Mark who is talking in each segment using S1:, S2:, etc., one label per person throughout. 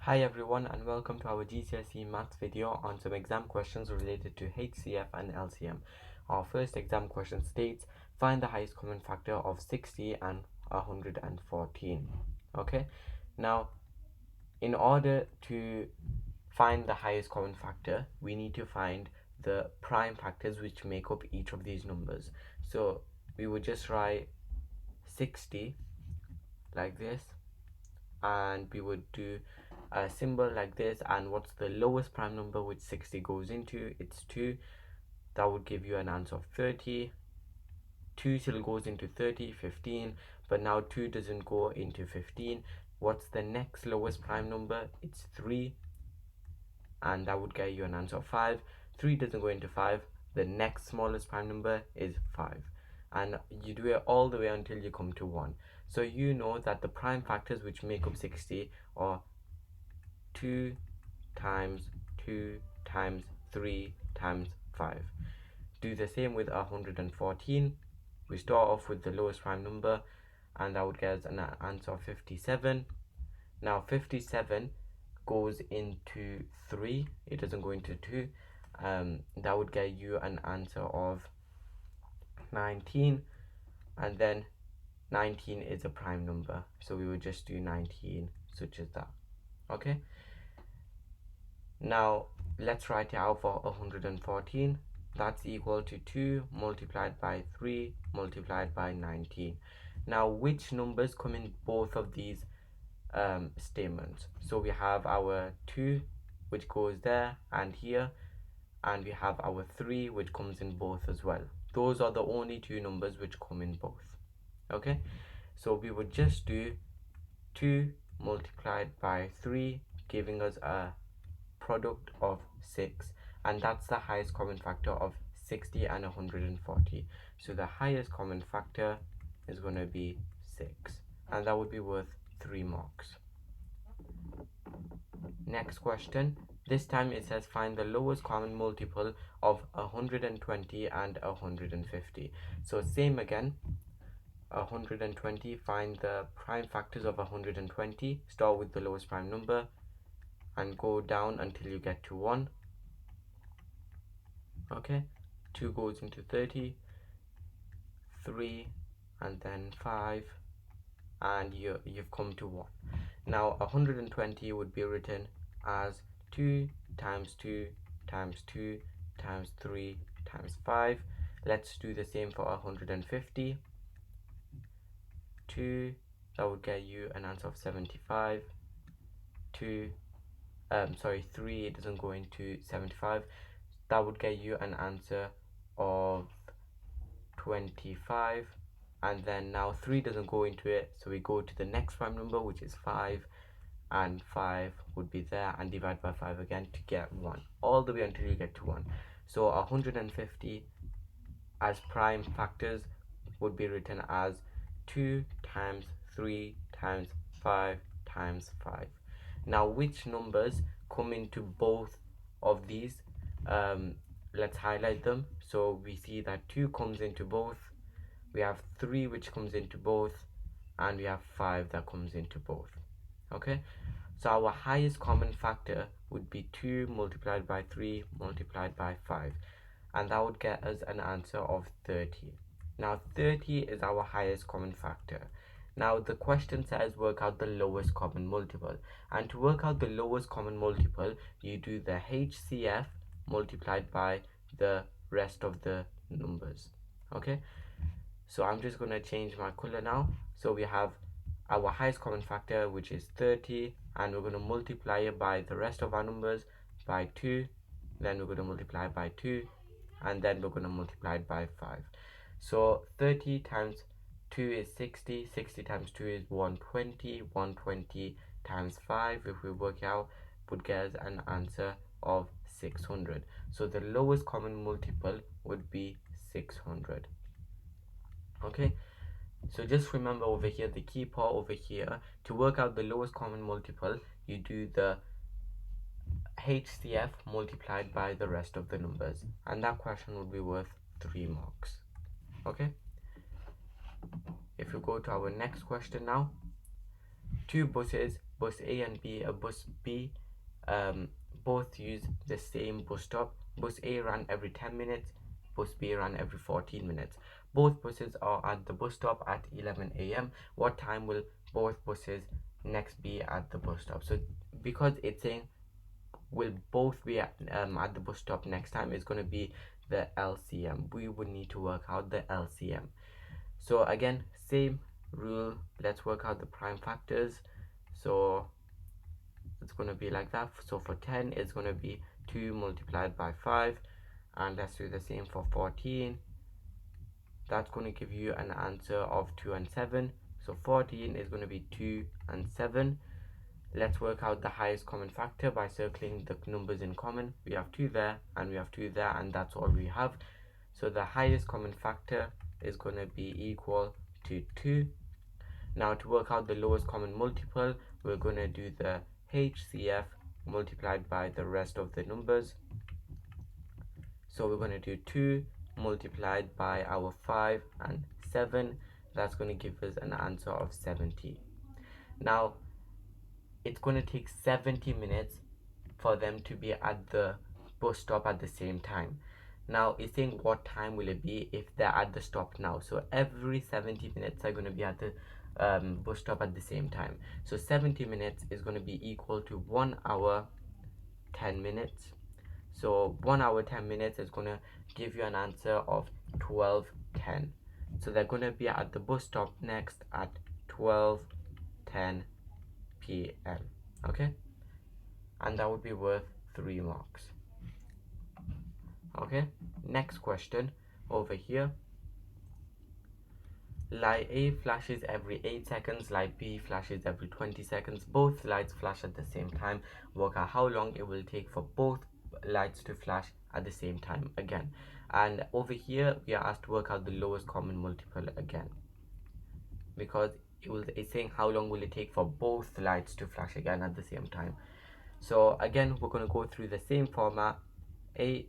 S1: Hi everyone and welcome to our GCSE maths video on some exam questions related to HCF and LCM. Our first exam question states, find the highest common factor of 60 and 114. Okay, now in order to find the highest common factor, we need to find the prime factors which make up each of these numbers. So we would just write 60 like this, and we would do a symbol like this, and what's the lowest prime number which 60 goes into? It's 2. That would give you an answer of 30. 2 still goes into 30, 15, but now 2 doesn't go into 15. What's the next lowest prime number? It's 3, and that would get you an answer of 5. 3 doesn't go into 5. The next smallest prime number is 5, and you do it all the way until you come to 1. So you know that the prime factors which make up 60 are 2 times 2 times 3 times 5. Do the same with 114. We start off with the lowest prime number, and that would get us an answer of 57. Now 57 goes into 3, it doesn't go into 2. That would get you an answer of 19, and then 19 is a prime number, so we would just do 19 such as that. Okay, now let's write it out for 114. That's equal to 2 multiplied by 3 multiplied by 19. Now which numbers come in both of these statements? So we have our 2 which goes there and here, and we have our 3 which comes in both as well. Those are the only two numbers which come in both. Okay, so we would just do 2 multiplied by 3, giving us a product of 6, and that's the highest common factor of 60 and 140. So the highest common factor is going to be 6, and that would be worth 3 marks. Next question. This time it says find the lowest common multiple of 120 and 150. So same again, 120, find the prime factors of 120. Start with the lowest prime number and go down until you get to 1. Okay, 2 goes into 30, 3, and then 5, and you've come to 1. Now 120 would be written as 2 times 2 times 2 times 3 times 5. Let's do the same for 150. 2, that would get you an answer of 75. 3, it doesn't go into 75. That would get you an answer of 25, and then now 3 doesn't go into it, so we go to the next prime number, which is 5, and 5 would be there, and divide by 5 again to get 1, all the way until you get to 1. So 150 as prime factors would be written as 2 times 3 times 5 times 5. Now which numbers come into both of these? Let's highlight them. So we see that 2 comes into both, we have 3 which comes into both, and we have 5 that comes into both. Okay, so our highest common factor would be 2 multiplied by 3 multiplied by 5, and that would get us an answer of 30. Now 30 is our highest common factor. Now the question says work out the lowest common multiple, and to work out the lowest common multiple you do the HCF multiplied by the rest of the numbers. Okay, so I'm just going to change my color now. So we have our highest common factor, which is 30, and we're going to multiply it by the rest of our numbers by 2, then we're going to multiply by 2, and then we're going to multiply it by 5. So 30 times 2 is 60, 60 times 2 is 120, 120 times 5, if we work out, would get us an answer of 600. So the lowest common multiple would be 600. Okay, so just remember over here, the key part over here, to work out the lowest common multiple, you do the HCF multiplied by the rest of the numbers, and that question would be worth 3 marks. Okay, if you go to our next question now, two buses, bus A and B, bus B, both use the same bus stop. Bus A ran every 10 minutes, bus B ran every 14 minutes. Both buses are at the bus stop at 11 a.m. What time will both buses next be at the bus stop? So because it's saying will both be at the bus stop next time, is going to be the LCM. We would need to work out the LCM. So again, same rule, let's work out the prime factors. So it's going to be like that. So for 10 it's going to be 2 multiplied by 5, and let's do the same for 14. That's going to give you an answer of 2 and 7. So 14 is going to be 2 and 7. Let's work out the highest common factor by circling the numbers in common. We have 2 there and we have 2 there, and that's all we have. So the highest common factor is going to be equal to 2. Now to work out the lowest common multiple, we're going to do the HCF multiplied by the rest of the numbers. So we're going to do 2 multiplied by our 5 and 7. That's going to give us an answer of 70. Now it's going to take 70 minutes for them to be at the bus stop at the same time. Now it's saying what time will it be if they're at the stop now. So every 70 minutes are going to be at the bus stop at the same time. So 70 minutes is going to be equal to 1 hour 10 minutes. So 1 hour 10 minutes is going to give you an answer of 12:10. So they're going to be at the bus stop next at 12:10 p.m. okay, and that would be worth 3 marks. Okay, next question over here. Light A flashes every 8 seconds, light B flashes every 20 seconds. Both lights flash at the same time. Work out how long it will take for both lights to flash at the same time again. And over here we are asked to work out the lowest common multiple again, because it's saying how long will it take for both lights to flash again at the same time. So again, we're going to go through the same format. A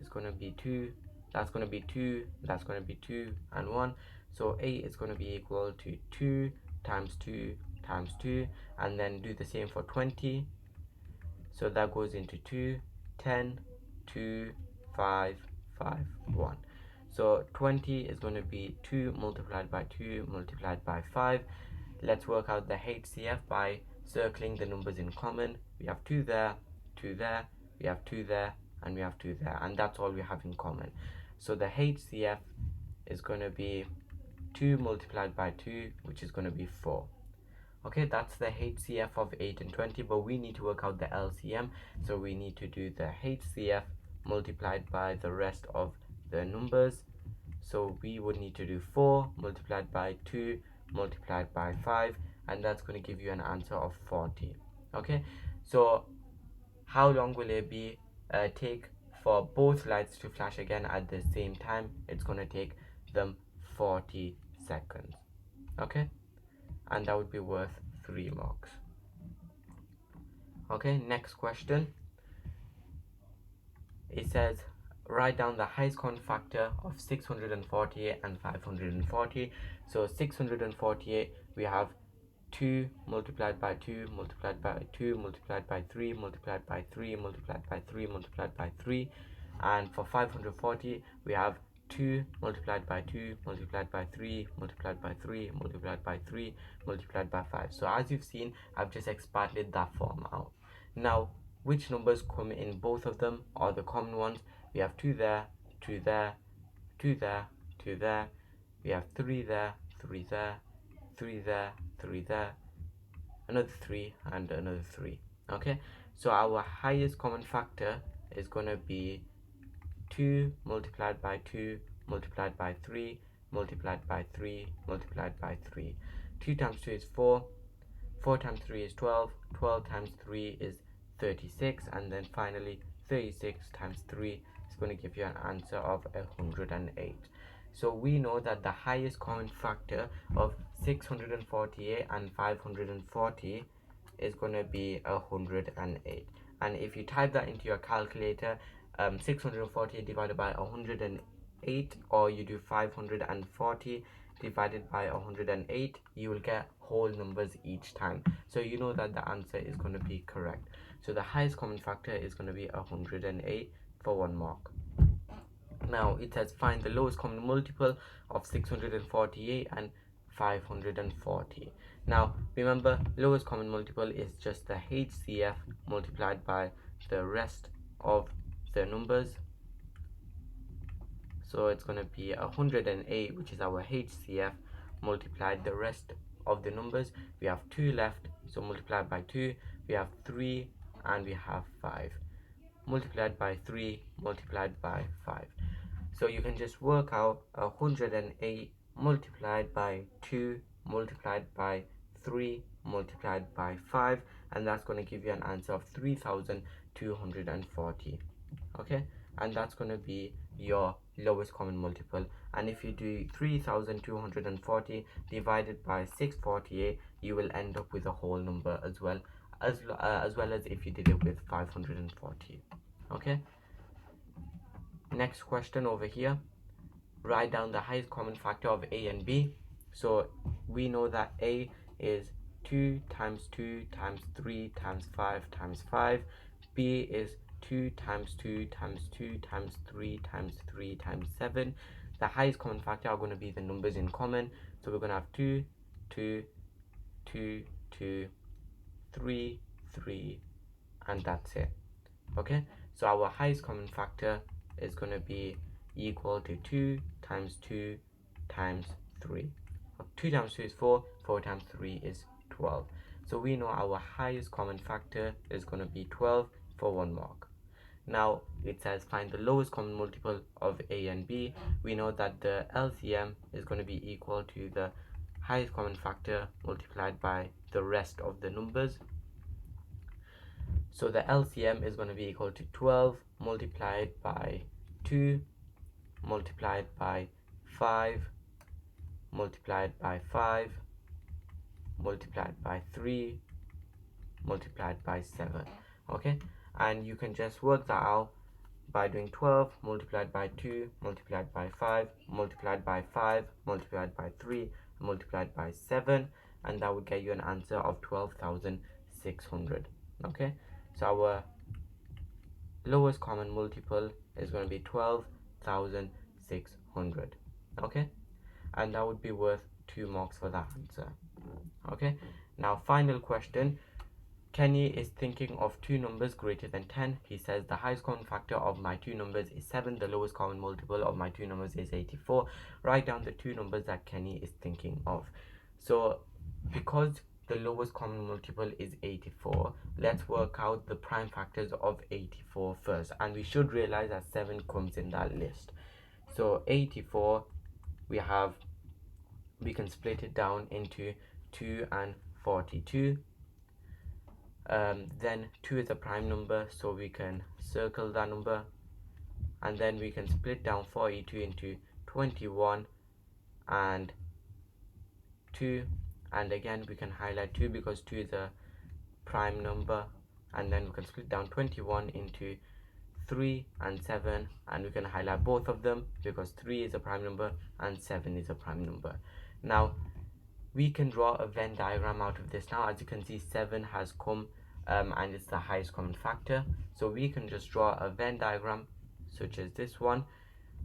S1: is going to be 2, that's going to be 2, that's going to be 2 and 1. So A is going to be equal to 2 times 2 times 2, and then do the same for 20. So that goes into 2, 10, 2, 5, 5, 1. So 20 is going to be 2 multiplied by 2 multiplied by 5. Let's work out the HCF by circling the numbers in common. We have 2 there, 2 there, we have 2 there, and we have 2 there, and that's all we have in common. So the HCF is going to be 2 multiplied by 2, which is going to be 4. Okay, that's the HCF of 8 and 20, but we need to work out the LCM. So we need to do the HCF multiplied by the rest of the numbers. So we would need to do 4 multiplied by 2 multiplied by 5, and that's going to give you an answer of 40. Okay, so how long will it be take for both lights to flash again at the same time? It's going to take them 40 seconds. Okay, and that would be worth 3 marks. Okay, next question. It says write down the highest common factor of 648 and 540. So 648, we have 2 multiplied by 2 multiplied by 2 multiplied by 3 multiplied by 3 multiplied by 3 multiplied by 3. And for 540, we have 2 multiplied by 2 multiplied by 3 multiplied by 3 multiplied by 3 multiplied by 5. So as you've seen, I've just expanded that form out. Now which numbers come in both of them are the common ones? We have 2 there, 2 there, 2 there, 2 there. We have 3 there, 3 there, 3 there, 3 there, another 3, and another 3. Okay, so our highest common factor is going to be 2 multiplied by 2 multiplied by 3 multiplied by 3 multiplied by 3. 2 times 2 is 4, 4 times 3 is 12, 12 times 3 is 36, and then finally 36 times 3 is going to give you an answer of 108. So we know that the highest common factor of 648 and 540 is going to be 108. And if you type that into your calculator, 648 divided by 108, or you do 540 divided by 108, you will get whole numbers each time. So you know that the answer is going to be correct. So the highest common factor is going to be 108 for 1 mark. Now it says find the lowest common multiple of 648 and 540. Now remember, lowest common multiple is just the HCF multiplied by the rest of the numbers. So it's going to be 108, which is our HCF, multiplied the rest of the numbers. We have 2 left, so multiplied by 2, we have 3, and we have 5. Multiplied by 3, multiplied by 5. So you can just work out 108 multiplied by 2 multiplied by 3 multiplied by 5, and that's going to give you an answer of 3240. Okay, and that's going to be your lowest common multiple. And if you do 3240 divided by 648, you will end up with a whole number as well as if you did it with 540. Okay, next question over here, write down the highest common factor of a and b. So we know that a is 2 times 2 times 3 times 5 times 5. B is 2 times 2 times 2 times 3 times 3 times 7. The highest common factor are going to be the numbers in common. So we're going to have 2, 2, 2, 2, 3, 3, and that's it. Okay, so our highest common factor is going to be equal to 2 times 2 times 3. 2 times 2 is 4, 4 times 3 is 12. So we know our highest common factor is going to be 12 for 1 mark. Now it says find the lowest common multiple of a and b. We know that the LCM is going to be equal to the highest common factor multiplied by the rest of the numbers. So the LCM is going to be equal to 12 multiplied by 2 multiplied by 5 multiplied by 5 multiplied by 3 multiplied by 7. Okay, and you can just work that out by doing 12 multiplied by 2 multiplied by 5 multiplied by 5 multiplied by 3 multiplied by 7, and that would get you an answer of 12,600. Okay, so our lowest common multiple is going to be 12,600. Okay, and that would be worth 2 marks for that answer. Okay, now final question. Kenny is thinking of 2 numbers greater than 10. He says the highest common factor of my 2 numbers is 7. The lowest common multiple of my 2 numbers is 84. Write down the 2 numbers that Kenny is thinking of. So because the lowest common multiple is 84, let's work out the prime factors of 84 first, and we should realize that 7 comes in that list. So 84, we can split it down into 2 and 42. Then 2 is a prime number, so we can circle that number, and then we can split down 42 into 21 and 2, and again we can highlight 2 because 2 is a prime number, and then we can split down 21 into 3 and 7, and we can highlight both of them because 3 is a prime number and 7 is a prime number. Now we can draw a Venn diagram out of this. Now as you can see, 7 has come and it's the highest common factor, so we can just draw a Venn diagram such as this one,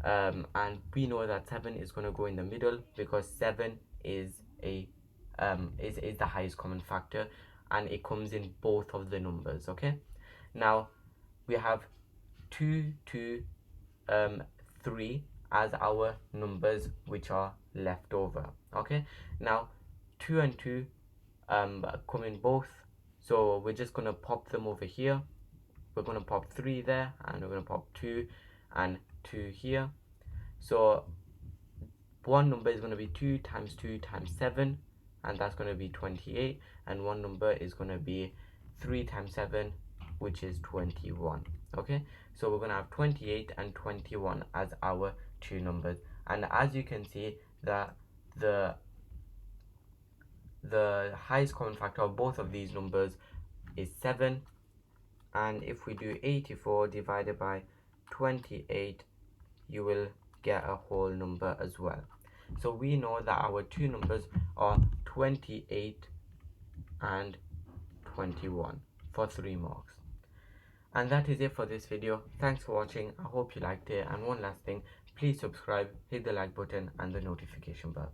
S1: and we know that 7 is going to go in the middle because 7 is the highest common factor, and it comes in both of the numbers. Okay, now we have 2, 2, 3 as our numbers which are left over. Okay, now 2 and 2 come in both, so we're just going to pop them over here. We're going to pop 3 there, and we're going to pop 2 and 2 here. So one number is going to be 2 times 2 times 7, and that's going to be 28, and one number is going to be 3 times 7, which is 21. Okay, so we're going to have 28 and 21 as our 2 numbers, and as you can see that the highest common factor of both of these numbers is 7, and if we do 84 divided by 28, you will get a whole number as well. So we know that our two numbers are 28 and 21 for 3 marks. And that is it for this video. Thanks for watching. I hope you liked it, and one last thing, please subscribe, hit the like button and the notification bell.